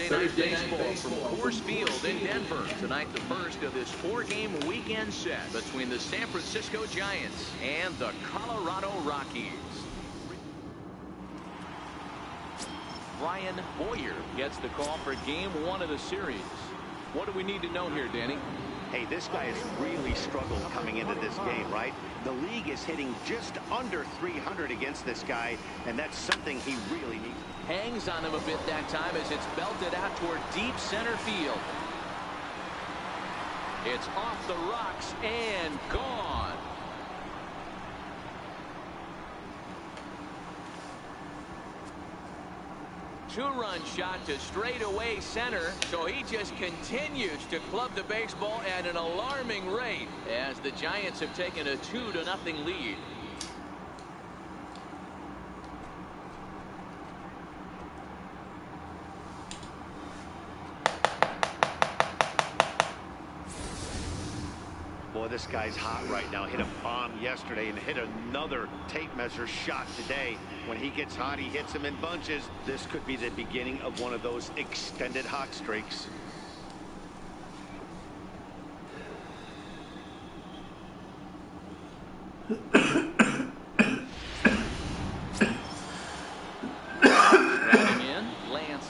Thursday Night Baseball from Coors Field in Denver. Tonight, the first of this 4-game weekend set between the San Francisco Giants and the Colorado Rockies. Brian Boyer gets the call for game 1 of the series. What do we need to know here, Danny? Hey, this guy has really struggled coming into this game, right? The league is hitting just under 300 against this guy, and that's something he really needs. Hangs on him a bit that time as it's belted out toward deep center field. It's off the rocks and gone. Two-run shot to straightaway center, so he just continues to club the baseball at an alarming rate as the Giants have taken a 2-0 lead. Boy, this guy's hot right now. Hit a bomb yesterday and hit another tape measure shot today. When he gets hot, he hits them in bunches. This could be the beginning of one of those extended hot streaks. Batting in, Lance.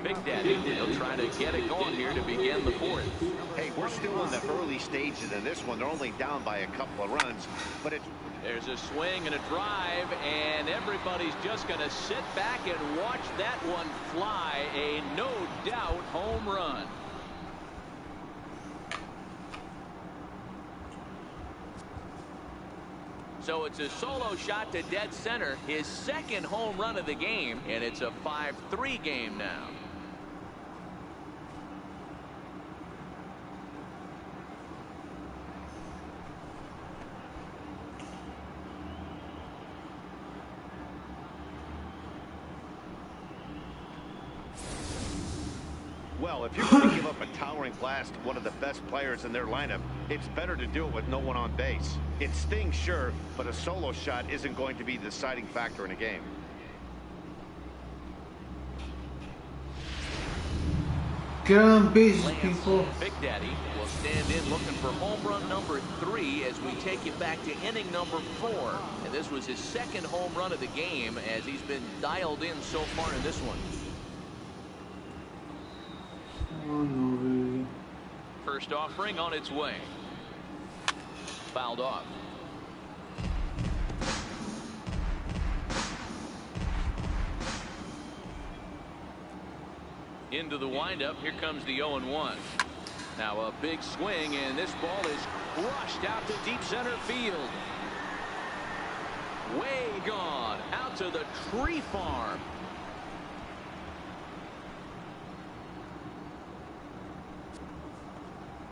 Big Daddy, he'll try to get it going here to begin the 4th. Hey, we're still in the early stages of this one. They're only down by a couple of runs, but There's a swing and a drive, and everybody's just going to sit back and watch that one fly. A no doubt home run. So it's a solo shot to dead center, his second home run of the game, and it's a 5-3 game now. well, if you're going to give up a towering blast to one of the best players in their lineup, it's better to do it with no one on base. It stings, sure, but a solo shot isn't going to be the deciding factor in a game. Get on base, people. Big Daddy will stand in looking for home run number 3 as we take you back to inning number 4. And this was his second home run of the game as he's been dialed in so far in this one. Oh, no, really. First offering on its way. Fouled off. Into the windup. Here comes the 0-1. Now a big swing, and this ball is crushed out to deep center field. Way gone out to the tree farm.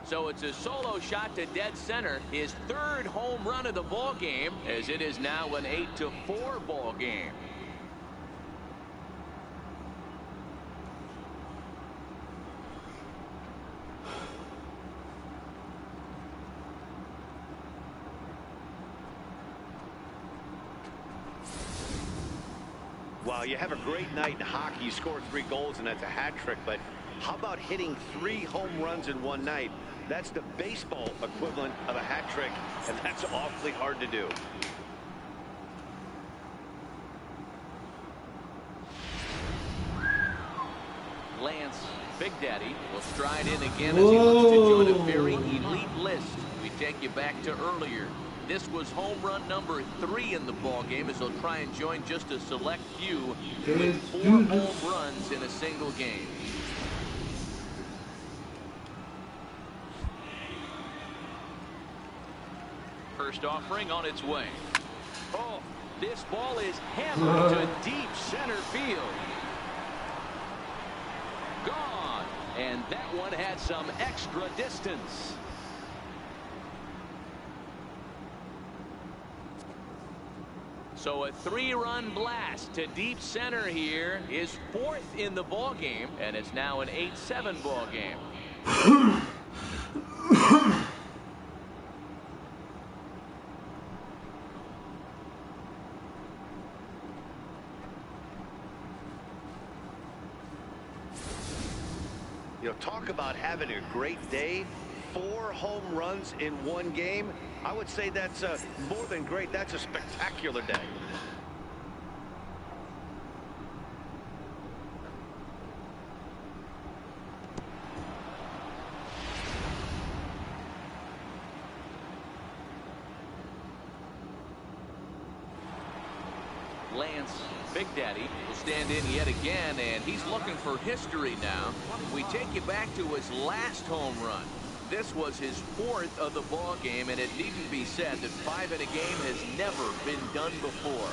So it's a solo shot to dead center, his third home run of the ball game, as it is now an 8-4 ball game. Well, you have a great night in hockey. You score 3 goals, and that's a hat trick. But how about hitting 3 home runs in one night? That's the baseball equivalent of a hat trick, and that's awfully hard to do. Lance Big Daddy will stride in again as he looks to join a very elite list. We take you back to earlier. This was home run number 3 in the ball game as he'll try and join just a select few with 4 home runs in a single game. First offering on its way. Oh, this ball is hammered to deep center field. Gone. And that one had some extra distance. So a 3-run blast to deep center here is 4th in the ball game, and it's now an 8-7 ball game. You know, talk about having a great day. 4 home runs in one game. I would say that's more than great. That's a spectacular day. Lance Big Daddy will stand in yet again, and he's looking for history now. We take you back to his last home run. This was his 4th of the ball game, and it needn't be said that 5 in a game has never been done before.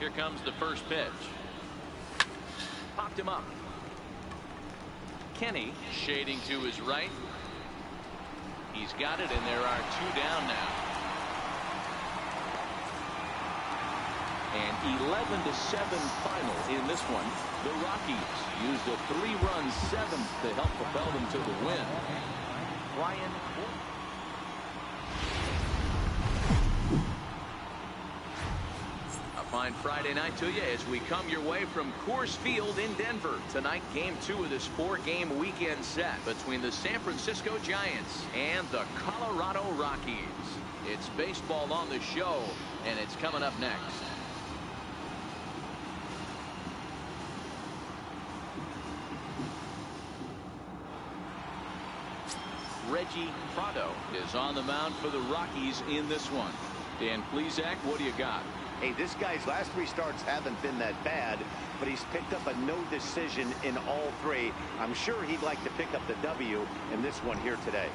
Here comes the first pitch. Popped him up. Kenny shading to his right. He's got it, and there are 2 down now. An 11-7 final in this one. The Rockies used a 3-run 7th to help propel them to the win. Ryan. A fine Friday night to you as we come your way from Coors Field in Denver. Tonight, game 2 of this 4-game weekend set between the San Francisco Giants and the Colorado Rockies. It's baseball on the show, and it's coming up next. Reggie Prado is on the mound for the Rockies in this one. Dan Plesac, what do you got? Hey, this guy's last 3 starts haven't been that bad, but he's picked up a no decision in all 3. I'm sure he'd like to pick up the W in this one here today.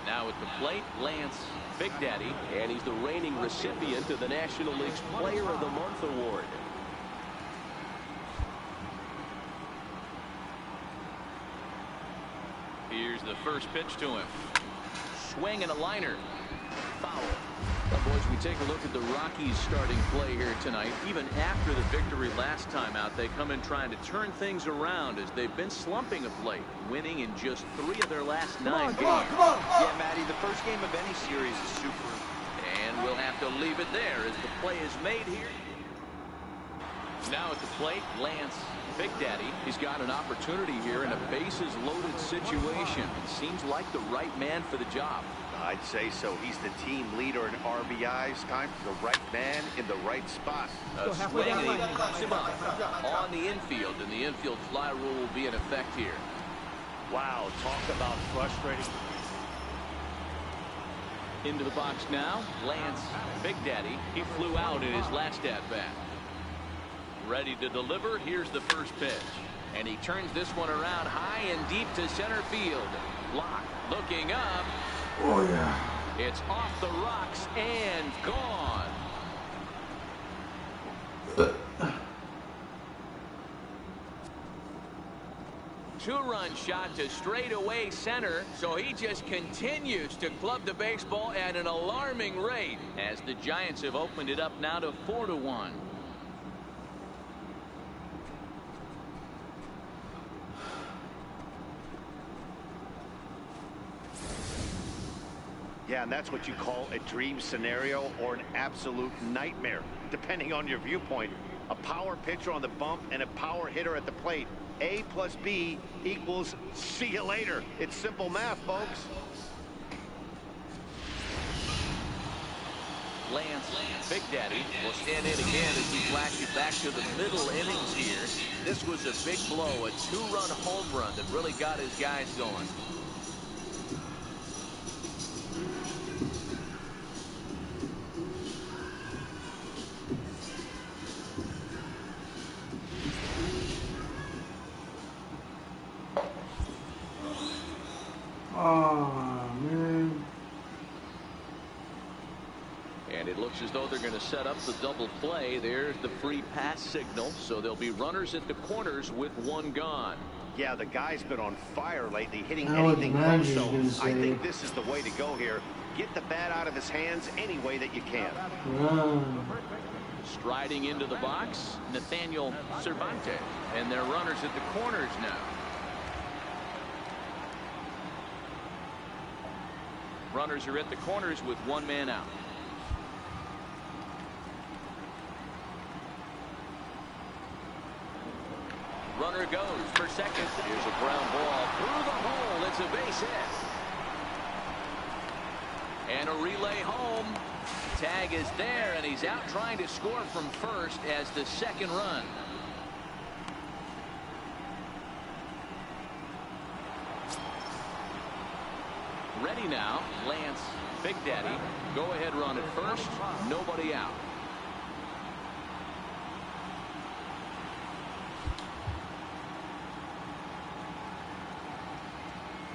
Now at the plate, Lance Big Daddy, and he's the reigning recipient of the National League's Player of the Month award. Here's the first pitch to him. Swing and a liner. Foul. Well, boys, we take a look at the Rockies starting play here tonight. Even after the victory last time out, they come in trying to turn things around as they've been slumping of late, winning in just 3 of their last 9 games. Come on. Yeah, Matty, the first game of any series is super. And we'll have to leave it there as the play is made here. Now at the plate, Lance Big Daddy. He's got an opportunity here in a bases-loaded situation. It seems like the right man for the job. I'd say so. He's the team leader in RBIs. Time for the right man in the right spot. A swing, and he puts him up on the infield, and the infield fly rule will be in effect here. Wow, talk about frustrating. Into the box now, Lance Big Daddy. He flew out in his last at-bat. Ready to deliver. Here's the first pitch. And he turns this one around high and deep to center field. Locke looking up. Oh, yeah. It's off the rocks and gone. two-run shot to straightaway center, so he just continues to club the baseball at an alarming rate as the Giants have opened it up now to 4-1. Yeah, and that's what you call a dream scenario or an absolute nightmare, depending on your viewpoint. A power pitcher on the bump and a power hitter at the plate. A plus B equals see you later. It's simple math, folks. Lance, Big Daddy, will stand in again as we flash you back to the middle innings here. This was a big blow, a two-run home run that really got his guys going. Oh, man. And it looks as though they're going to set up the double play. There's the free pass signal. So there'll be runners at the corners with one gone. Yeah, the guy's been on fire lately, hitting I know what anything the close. manager's So gonna say. I think this is the way to go here. Get the bat out of his hands any way that you can. Run. Striding into the box, Nathaniel Cervantes. And they're runners at the corners now. Runners are at the corners with one man out. Runner goes for second. Here's a ground ball through the hole. It's a base hit. And a relay home. Tag is there, and he's out trying to score from first as the second run. Ready now, Lance, Big Daddy. Go ahead run at first. Nobody out.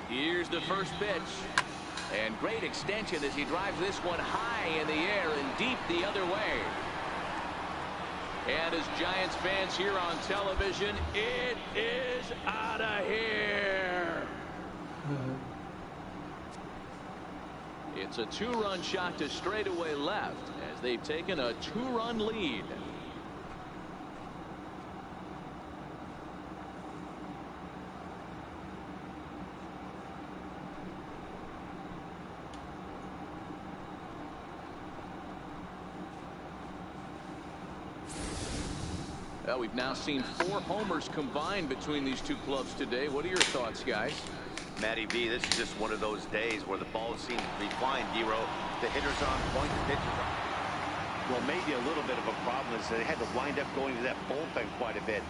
Here's the first pitch. And great extension as he drives this one high in the air and deep the other way. And as Giants fans here on television, it is out of here. It's a two-run shot to straightaway left as they've taken a two-run lead. Well, we've now seen 4 homers combined between these two clubs today. What are your thoughts, guys? Matty V, this is just one of those days where the ball seems to be flying, Dero. The hitter's on point, the pitcher's on. Well, maybe a little bit of a problem is they had to wind up going to that bullpen quite a bit.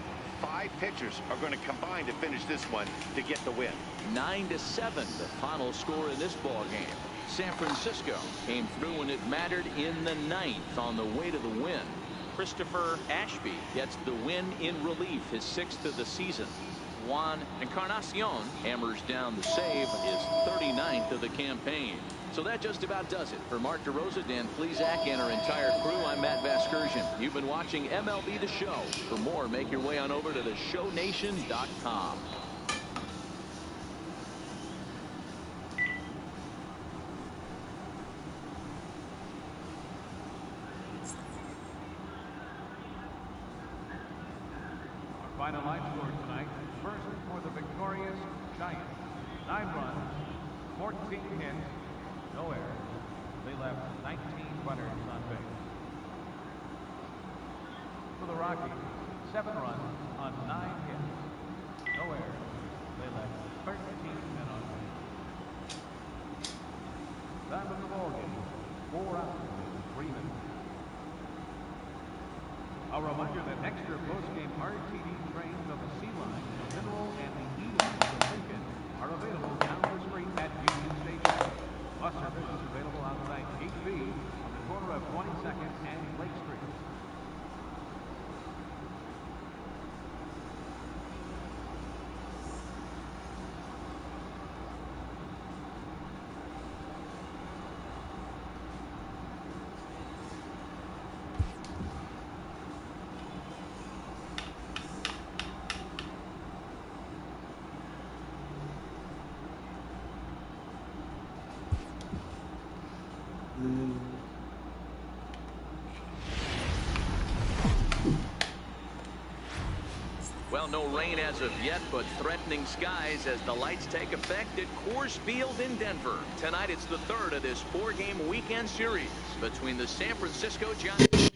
5 pitchers are going to combine to finish this one to get the win. 9-7, the final score in this ball game. San Francisco came through when it mattered in the 9th on the way to the win. Christopher Ashby gets the win in relief, his 6th of the season. Juan Encarnacion hammers down the save, his 39th of the campaign. So that just about does it. For Mark DeRosa, Dan Plesac, and our entire crew, I'm Matt Vasgersian. You've been watching MLB The Show. For more, make your way on over to theshownation.com. Final line score tonight. First for the victorious Giants. 9 runs, 14 hits, no errors. They left 19 runners on base. For the Rockies, 7 runs on 9 hits, no errors. They left 13 men on base. Time of the ball game, 4 out, 3 minutes. A reminder that extra post-game RTD trains on the C line, the Mineral, and the E line of Lincoln are available down the street at Union Station. Bus service is available outside Gate B on the corner of 22nd and Lake Street. Well, no rain as of yet, but threatening skies as the lights take effect at Coors Field in Denver. Tonight, it's the third of this four-game weekend series between the San Francisco Giants.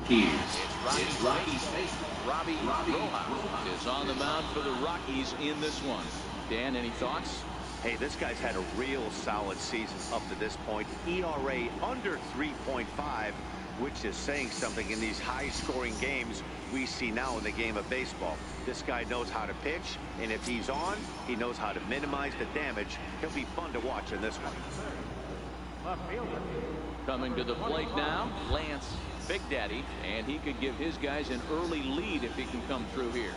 It's Rockies baseball. Robbie Rojas is on the mound for the Rockies in this one. Dan, any thoughts? Hey, this guy's had a real solid season up to this point. ERA under 3.5, which is saying something in these high-scoring games we see now in the game of baseball. This guy knows how to pitch, and if he's on, he knows how to minimize the damage. He'll be fun to watch in this one. Left fielder. Coming to the plate now, Lance Big Daddy, and he could give his guys an early lead if he can come through here.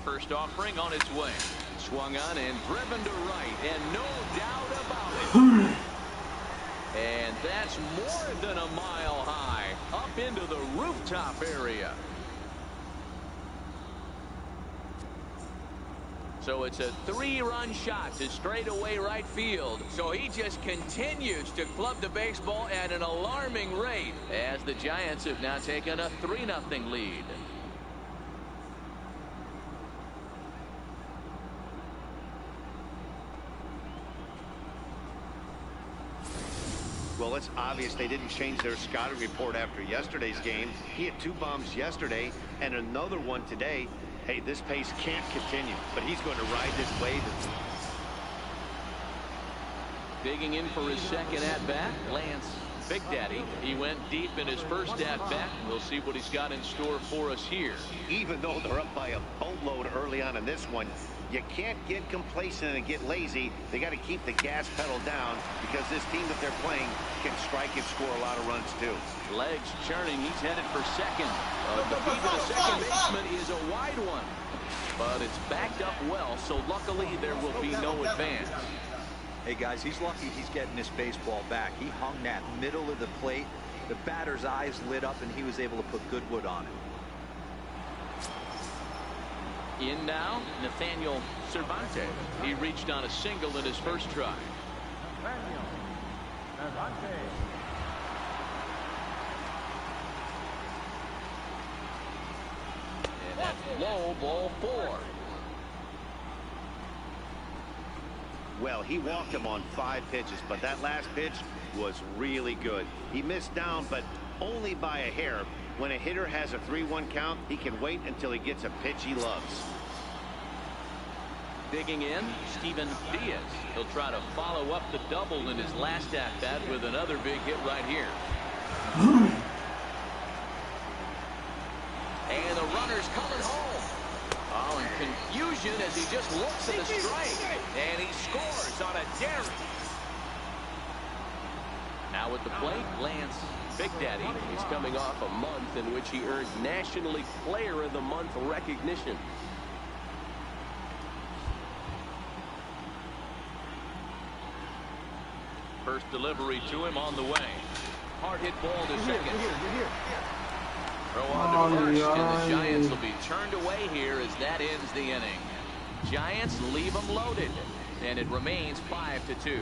First offering on its way. Swung on and driven to right, and no doubt about it. And that's more than a mile high, up into the rooftop area. So it's a 3-run shot to straightaway right field. So he just continues to club the baseball at an alarming rate as the Giants have now taken a 3-0 lead. Well, it's obvious they didn't change their scouting report after yesterday's game. He had 2 bombs yesterday and another one today. Hey, this pace can't continue, but he's going to ride this wave. Digging in for his second at-bat, Lance Big Daddy. He went deep in his first at-bat. We'll see what he's got in store for us here. Even though they're up by a boatload early on in this one, you can't get complacent and get lazy. They got to keep the gas pedal down because this team that they're playing can strike and score a lot of runs too. Legs churning. He's headed for second. The feed to the second baseman is a wide one, but it's backed up well, so luckily there will be no advance. Hey, guys, he's lucky he's getting this baseball back. He hung that middle of the plate. The batter's eyes lit up, and he was able to put good wood on it. In now, Nathaniel Cervantes. He reached on a single in his first try. Nathaniel Cervantes. And that's low, ball 4. Well, he walked him on 5 pitches, but that last pitch was really good. He missed down, but only by a hair. When a hitter has a 3-1 count, he can wait until he gets a pitch he loves. Digging in, Steven Diaz. He'll try to follow up the double in his last at-bat with another big hit right here. And the runner's coming home. Oh, and confusion as he just looks at the strike. And he scores on a daring. Now at the plate, Lance Big Daddy. He's coming off a month in which he earned National League Player of the Month recognition. First delivery to him on the way. Hard hit ball to second. Throw on to first, and the Giants will be turned away here as that ends the inning. Giants leave them loaded, and it remains 5-2.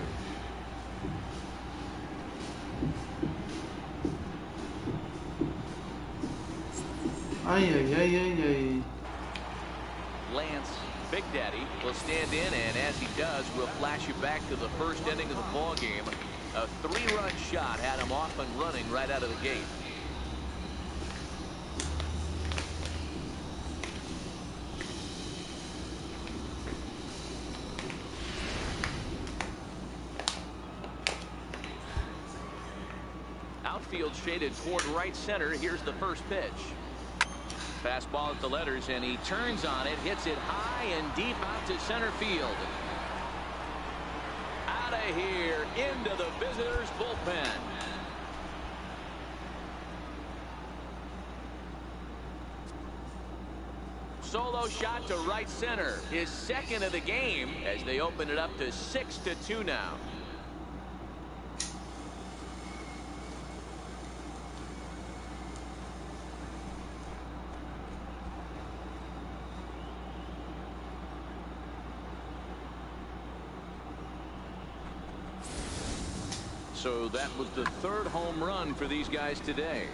Lance Big Daddy will stand in, and as he does, we'll flash you back to the first inning of the ball game. A 3-run shot had him off and running right out of the gate. Outfield shaded toward right center. Here's the first pitch. Fastball at the letters, and he turns on it, hits it high and deep out to center field. Out of here, into the visitors' bullpen. Solo shot to right center, his second of the game, as they open it up to 6-2 now. So that was the third home run for these guys today.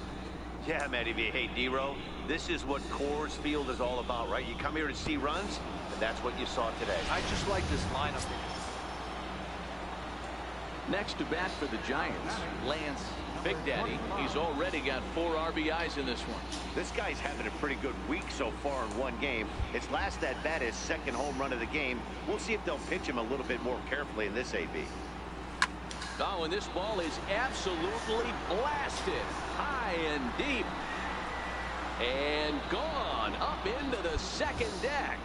Yeah, Matty V. Hey, D-Row, this is what Coors Field is all about, right? You come here to see runs, and that's what you saw today. I just like this lineup. Next to bat for the Giants, Lance Big Daddy. He's already got 4 RBIs in this one. This guy's having a pretty good week so far in one game. His last at bat, his second home run of the game. We'll see if they'll pitch him a little bit more carefully in this AB. Oh, and this ball is absolutely blasted high and deep and gone up into the second deck.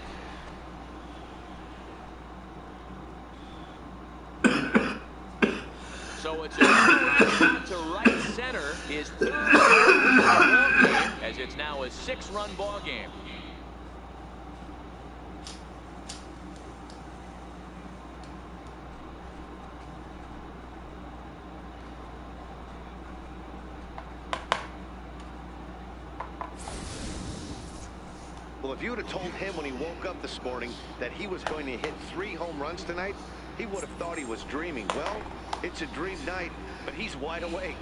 So it's a shot to right center, his third ball game, as it's now a 6-run ball game. Well, if you would have told him when he woke up this morning that he was going to hit 3 home runs tonight, he would have thought he was dreaming. Well, it's a dream night, but he's wide awake.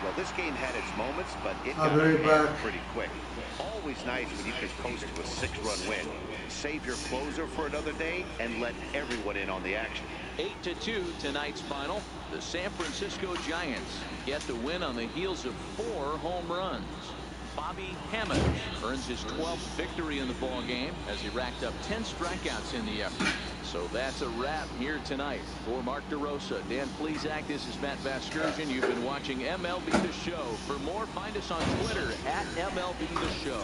Well, this game had its moments, but it got out pretty quick. Always nice when you can coast to a 6-run win. Save your closer for another day and let everyone in on the action. 8-2 tonight's final. The San Francisco Giants get the win on the heels of 4 home runs. Bobby Hammond earns his 12th victory in the ball game as he racked up 10 strikeouts in the effort. So that's a wrap here tonight. For Mark DeRosa, Dan Plesac, this is Matt Vasgersian. You've been watching MLB The Show. For more, find us on Twitter at MLB The Show.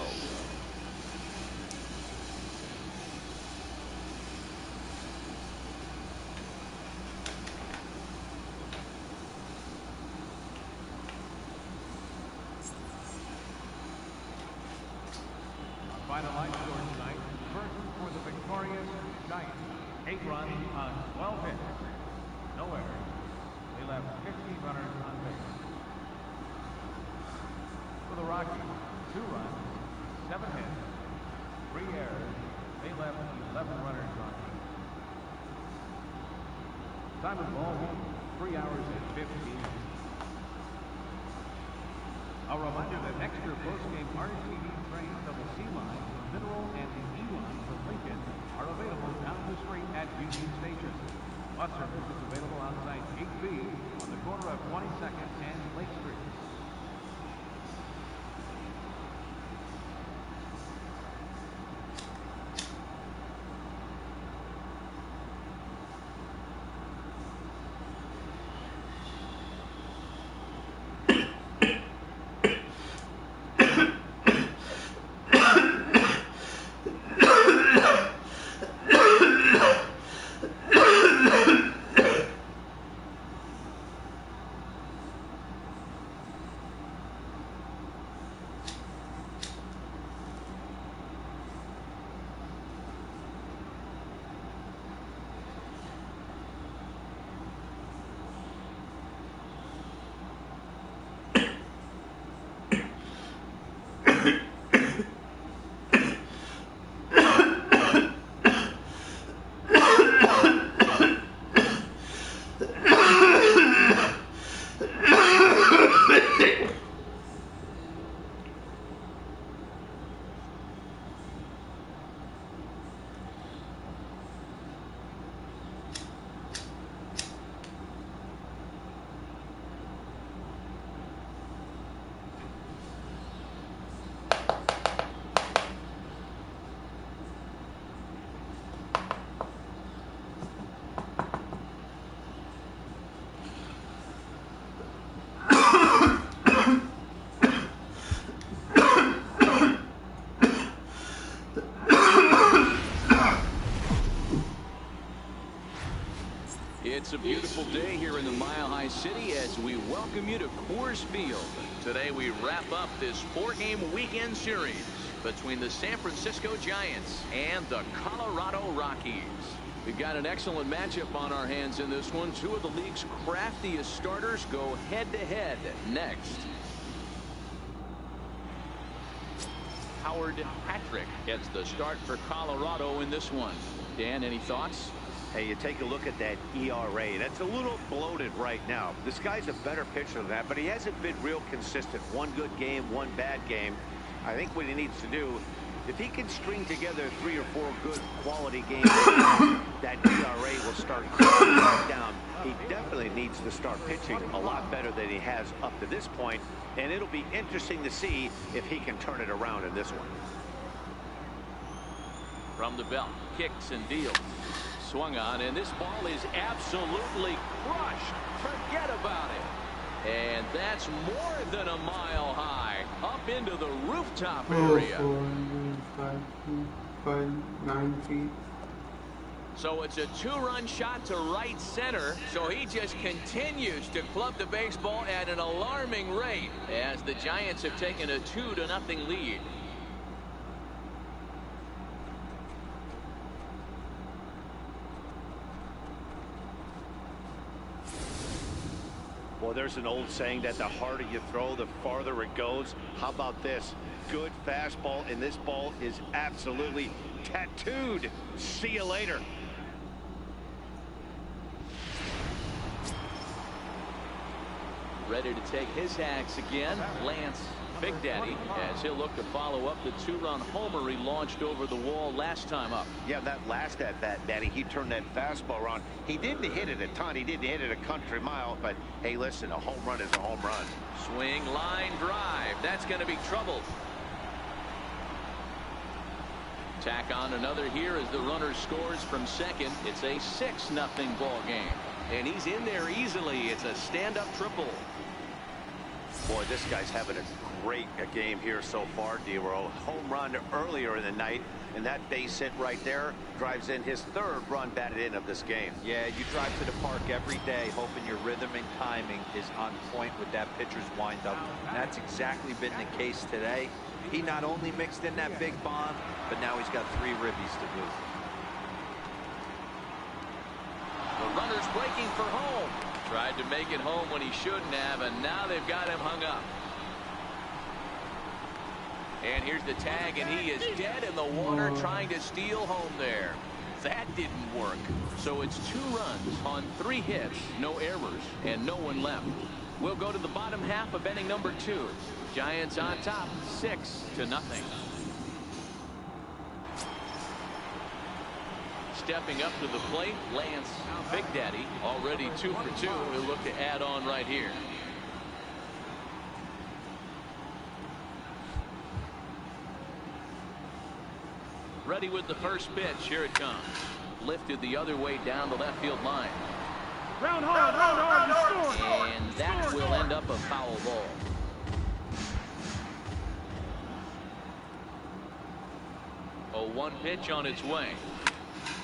Final line score tonight. First for the victorious Giants. 8 runs on 12 hits. No errors. They left 50 runners on base. For the Rockies, 2 runs, 7 hits, 3 errors. They left 11 runners on base. Time of ball game, 3 hours and 15 minutes. A reminder that extra post-game RTD trains of the C line, the Mineral, and the E line from Lincoln are available down the street at Union Station. Bus service is available outside Gate B on the corner of 22nd and Lake Street. It's a beautiful day here in the Mile High City as we welcome you to Coors Field. Today we wrap up this 4-game weekend series between the San Francisco Giants and the Colorado Rockies. We've got an excellent matchup on our hands in this one. 2 of the league's craftiest starters go head-to-head next. Howard Patrick gets the start for Colorado in this one. Dan, any thoughts? Hey, you take a look at that ERA. That's a little bloated right now. This guy's a better pitcher than that, but he hasn't been real consistent. One good game, one bad game. I think what he needs to do, if he can string together 3 or 4 good quality games, that ERA will start going back down. He definitely needs to start pitching a lot better than he has up to this point, and it'll be interesting to see if he can turn it around in this one. From the belt, kicks and deals. Swung on, and this ball is absolutely crushed. Forget about it. And that's more than a mile high. Up into the rooftop area. 5 feet, 9 feet. So it's a 2-run shot to right center. So he just continues to club the baseball at an alarming rate as the Giants have taken a 2-0 lead. Well, there's an old saying that the harder you throw, the farther it goes. How about this? Good fastball, and this ball is absolutely tattooed. See you later. Ready to take his hacks again. Lance Big Daddy, as he'll look to follow up the 2-run homer he launched over the wall last time up. Yeah, that last at bat, Daddy, he turned that fastball around. He didn't hit it a ton. He didn't hit it a country mile. But, hey, listen, a home run is a home run. Swing, line drive. That's going to be trouble. Tack on another here as the runner scores from second. It's a 6-0 ball game. And he's in there easily. It's a stand-up triple. Boy, this guy's having a great game here so far, D-Roll. Home run earlier in the night, and that base hit right there drives in his 3rd run batted in of this game. Yeah, you drive to the park every day hoping your rhythm and timing is on point with that pitcher's windup. And that's exactly been the case today. He not only mixed in that big bomb, but now he's got 3 ribbies to boot. The runner's breaking for home. Tried to make it home when he shouldn't have, and now they've got him hung up. And here's the tag, and he is dead in the water trying to steal home there. That didn't work. So it's 2 runs on 3 hits, no errors, and no one left. We'll go to the bottom half of inning number 2. Giants on top, 6-0. Stepping up to the plate, Lance Big Daddy, already 2 for 2. He'll look to add on right here. Ready with the first pitch. Here it comes. Lifted the other way down the left field line. Round hard, you score. And that will end up a foul ball. A 1 pitch on its way.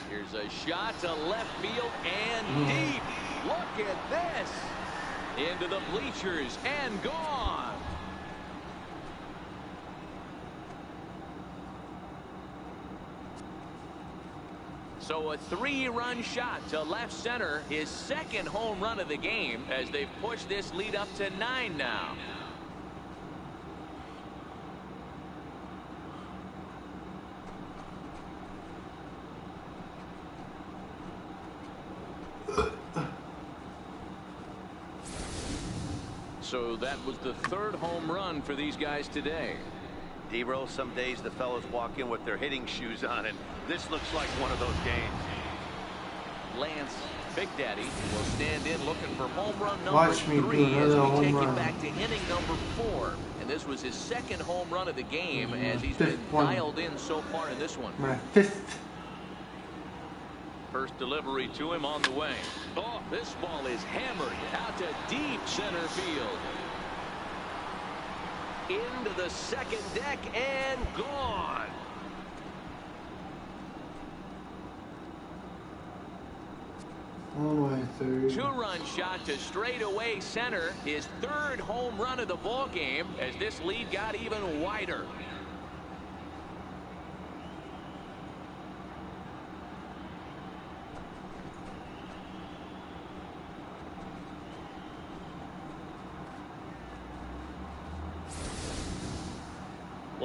Here's a shot to left field and deep. Look at this. Into the bleachers and gone. So a 3-run shot to left center, his 2nd home run of the game, as they've pushed this lead up to 9 now. So that was the 3rd home run for these guys today. D-Roll, some days the fellas walk in with their hitting shoes on, and this looks like one of those games. Lance Big Daddy will stand in looking for home run number Watch me do 3 as another we home take it run. back to inning number 4. And this was his 2nd home run of the game as he's been 5th one. dialed in so far in this one. My 5th. First delivery to him on the way. Oh, this ball is hammered out to deep center field. Into the 2nd deck and gone. On my 3rd. 2-run shot to straightaway center, his 3rd home run of the ball game as this lead got even wider.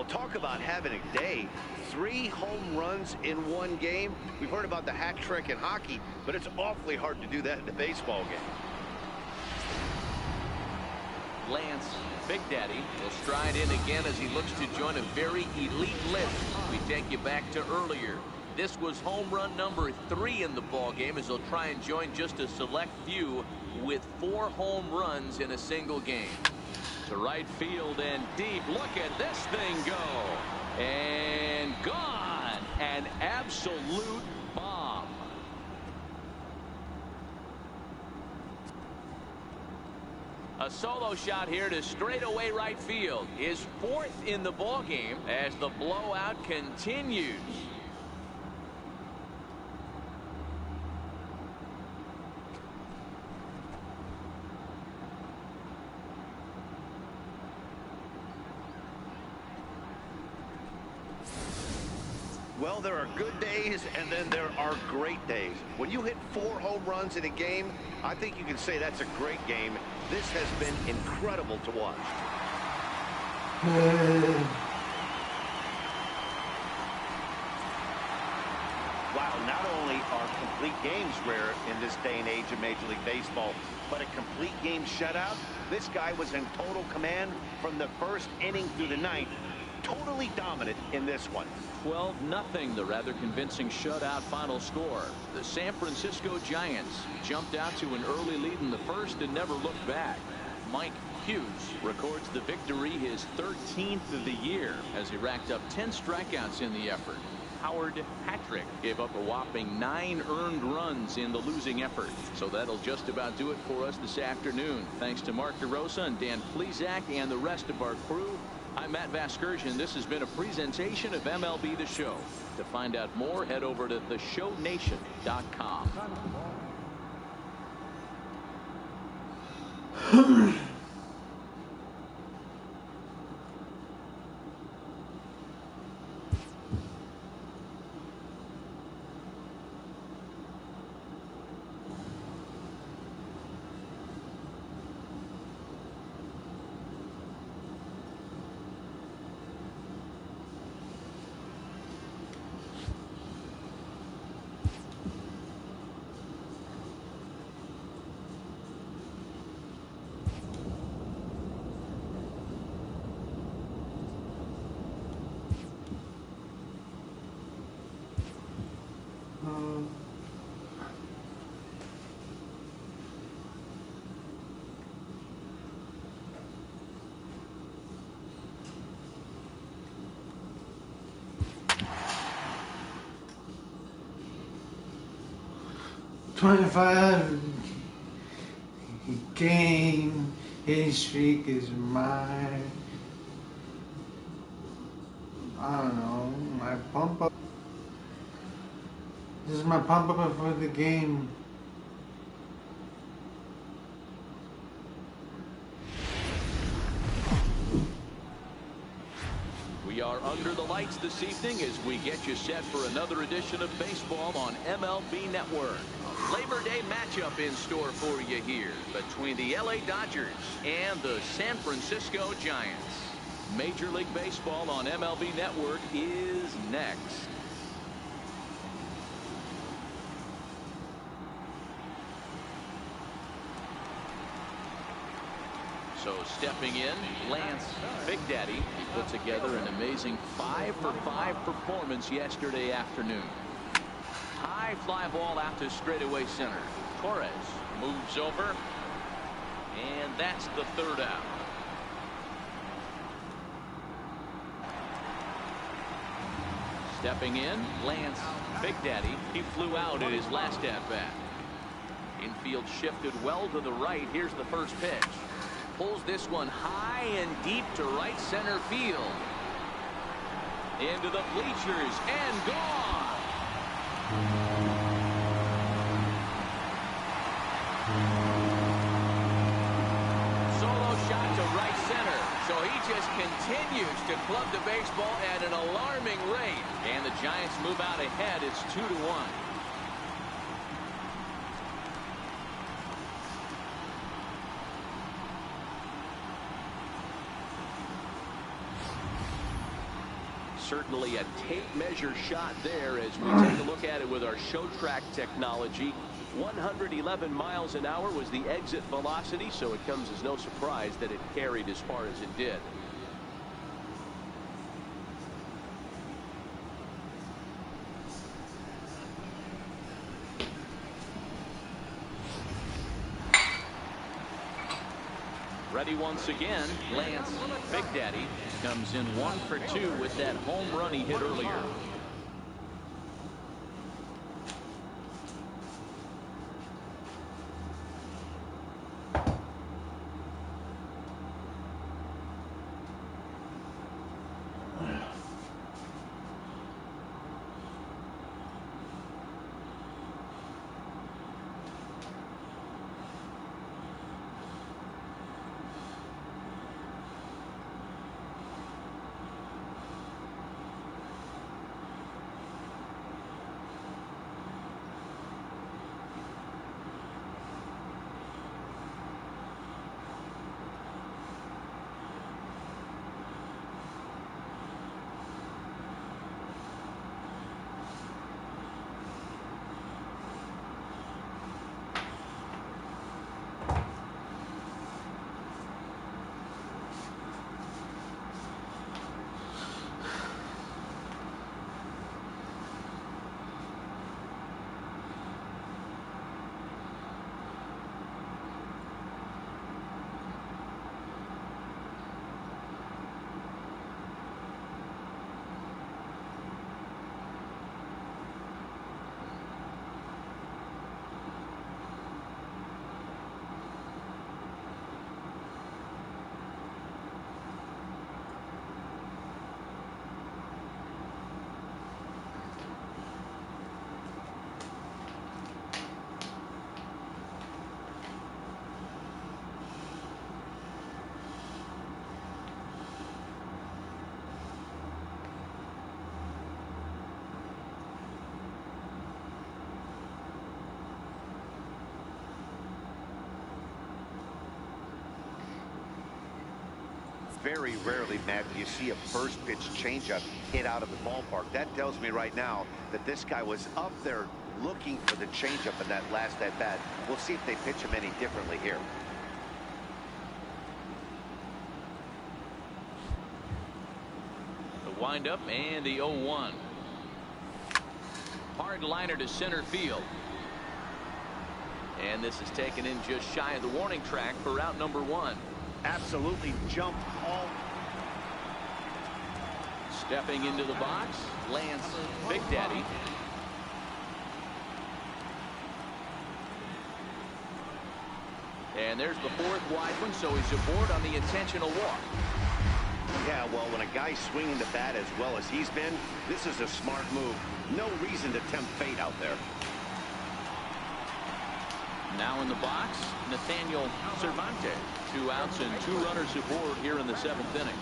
Well, Talk about having a day. 3 home runs in one game. We've heard about the hat trick in hockey, but it's awfully hard to do that in a baseball game. Lance, Big Daddy, will stride in again as he looks to join a very elite list. We take you back to earlier. This was home run number 3 in the ball game as he'll try and join just a select few with 4 home runs in a single game. To right field and deep. Look at this thing go. And gone. An absolute bomb. A solo shot here to straightaway right field. His 4th in the ball game as the blowout continues. Well, there are good days, and then there are great days. When you hit 4 home runs in a game, I think you can say that's a great game. This has been incredible to watch. Wow, not only are complete games rare in this day and age of Major League Baseball, but a complete game shutout. This guy was in total command from the first inning through the 9th. Totally dominant in this one. 12-0, the rather convincing shutout final score. The San Francisco Giants jumped out to an early lead in the first and never looked back. Mike Hughes records the victory, his 13th of the year, as he racked up 10 strikeouts in the effort. Howard Patrick gave up a whopping 9 earned runs in the losing effort. So that'll just about do it for us this afternoon. Thanks to Mark DeRosa and Dan Plesac and the rest of our crew. I'm Matt Vasgersian. This has been a presentation of MLB The Show. To find out more, head over to theshownation.com. $25 game hitting streak is my, I don't know, my pump up. This is my pump up for the game. We are under the lights this evening as we get you set for another edition of baseball on MLB Network. A Labor Day matchup in store for you here between the LA Dodgers and the San Francisco Giants. Major League Baseball on MLB Network is next. So stepping in, Lance Big Daddy. He put together an amazing 5-for-5 performance yesterday afternoon. High fly ball out to straightaway center. Torres moves over, and that's the 3rd out. Stepping in, Lance Big Daddy. He flew out in his last at-bat. Infield shifted well to the right. Here's the first pitch. Pulls this one high and deep to right center field. Into the bleachers and gone. Solo shot to right center. So he just continues to club the baseball at an alarming rate. And the Giants move out ahead. It's 2-1. Certainly a tape measure shot there as we take a look at it with our show track technology. 111 miles an hour was the exit velocity, so it comes as no surprise that it carried as far as it did. Ready once again, Lance Big Daddy comes in 1 for 2 with that home run he hit earlier. Very rarely, Matt, do you see a first pitch changeup hit out of the ballpark. That tells me right now that this guy was up there looking for the changeup in that last at bat. We'll see if they pitch him any differently here. The windup and the 0-1. Hard liner to center field. And this is taken in just shy of the warning track for out number 1. Absolutely jumped all. Stepping into the box, Lance Big Daddy. And there's the 4th wide one, so he's aboard on the intentional walk. Yeah, well, when a guy's swinging the bat as well as he's been, this is a smart move. No reason to tempt fate out there. Now in the box, Nathaniel Cervantes. 2 outs and 2 runners aboard here in the 7th inning.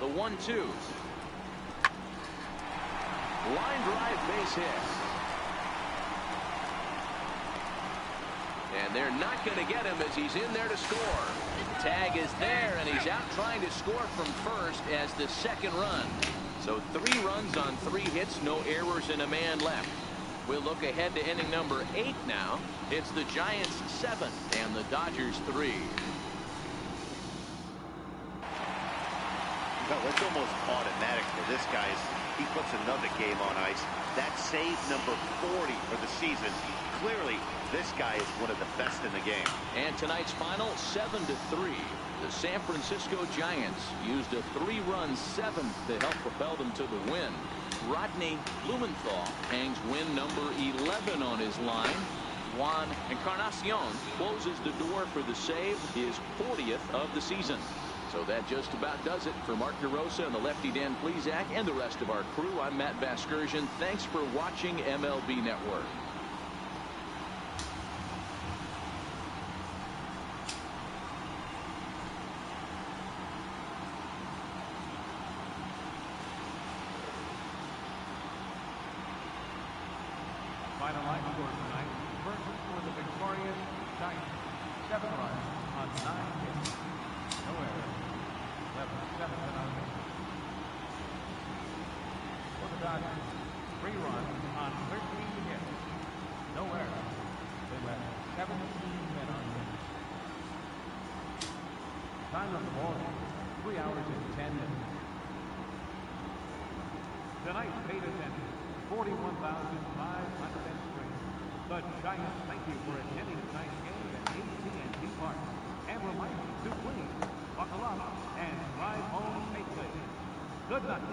The 1-2. Line drive, base hit. And they're not going to get him as he's in there to score. Tag is there, and he's out trying to score from first as the 2nd run. So 3 runs on 3 hits, no errors, and a man left. We'll look ahead to inning number 8 now. It's the Giants 7 and the Dodgers 3. Well, it's almost automatic for this guy as he puts another game on ice. That's save number 40 for the season. Clearly, this guy is one of the best in the game. And tonight's final, 7-3. The San Francisco Giants used a 3-run 7th to help propel them to the win. Rodney Blumenthal hangs win number 11 on his line. Juan Encarnacion closes the door for the save, his 40th of the season. So that just about does it for Mark DeRosa and the lefty Dan Plesac and the rest of our crew. I'm Matt Vasgersian. Thanks for watching MLB Network. 3 runs on 13 hits. No errors. They left 17 men on base. Time of the ball game, 3 hours and 10 minutes. Tonight, paid attention, 41,503. The Giants thank you for attending tonight's game at AT&T Park. And remind you to please buckle up and drive home safely. Good night.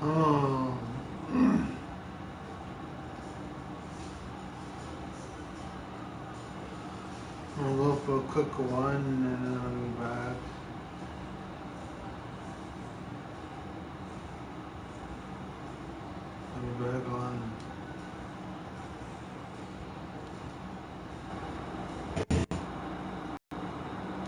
Oh. I'll go for a quick one and